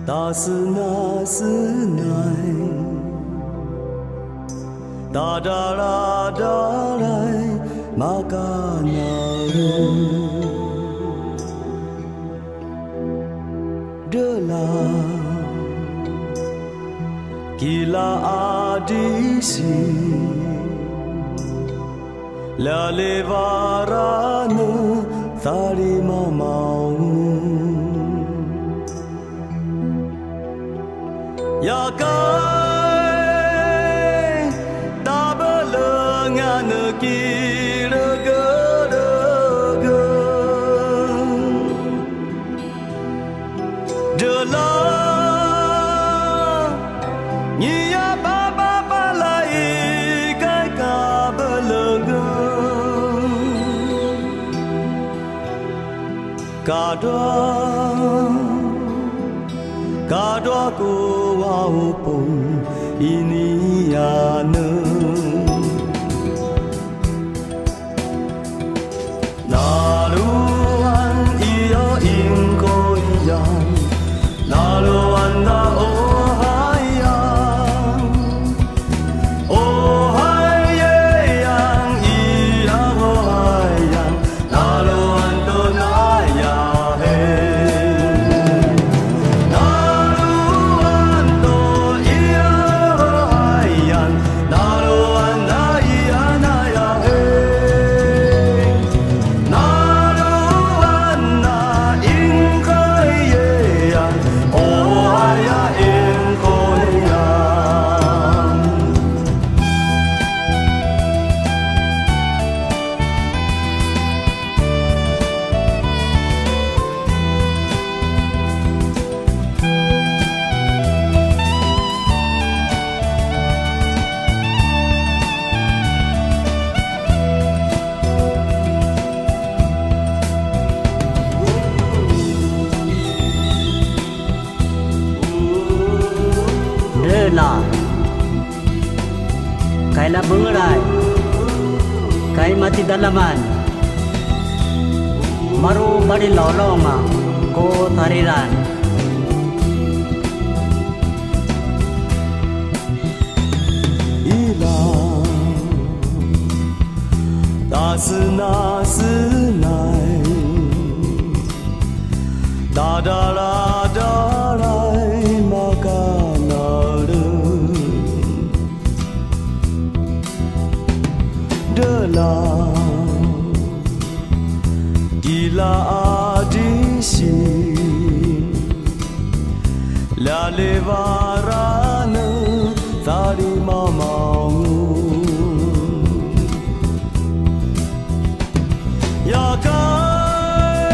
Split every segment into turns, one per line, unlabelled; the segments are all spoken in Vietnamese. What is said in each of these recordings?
大是那是奈，哒哒啦哒来，马嘎那人，的啦，吉拉阿迪西，拉雷瓦拉呢，萨里毛毛。Ya kai ta belengan kira geraga Jelah Nya baba balai kai ka belengan Kadwa ko walaupun ini ane Naluan iyo ingko iyan Naluan na ohayang Ohayang iya ohayang Naluan to nayahe
là cái là berai cái mati dalaman maru badi lolonga ko tariran
ilang da是那是奈da da la da lai ma ka Delah gila adisi la levarana tari mamau ya kai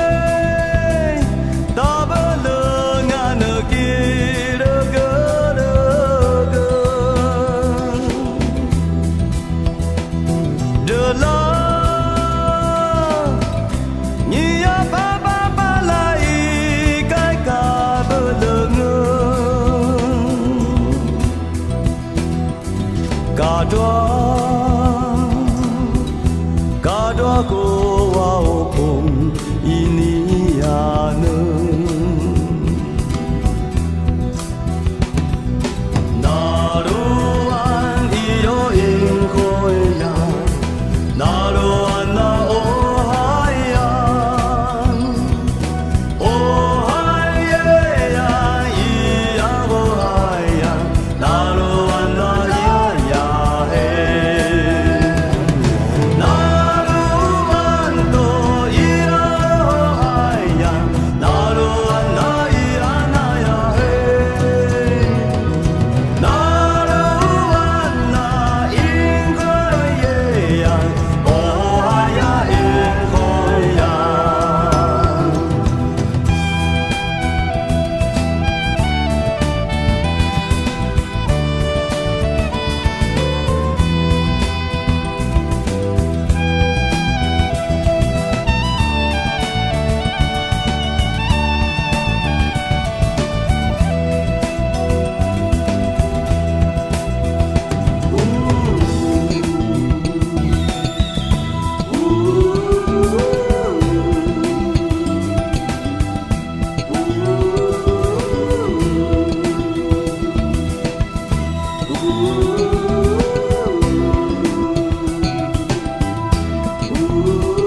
ta belengan kira geraga Delah Nya baba balai kai ka belengan Kadwa ko walaupun ini ane Naruan iyo ingko ya Naruan na ohayang Ohayang iya ohayang Naruan na iyayahe Ooh.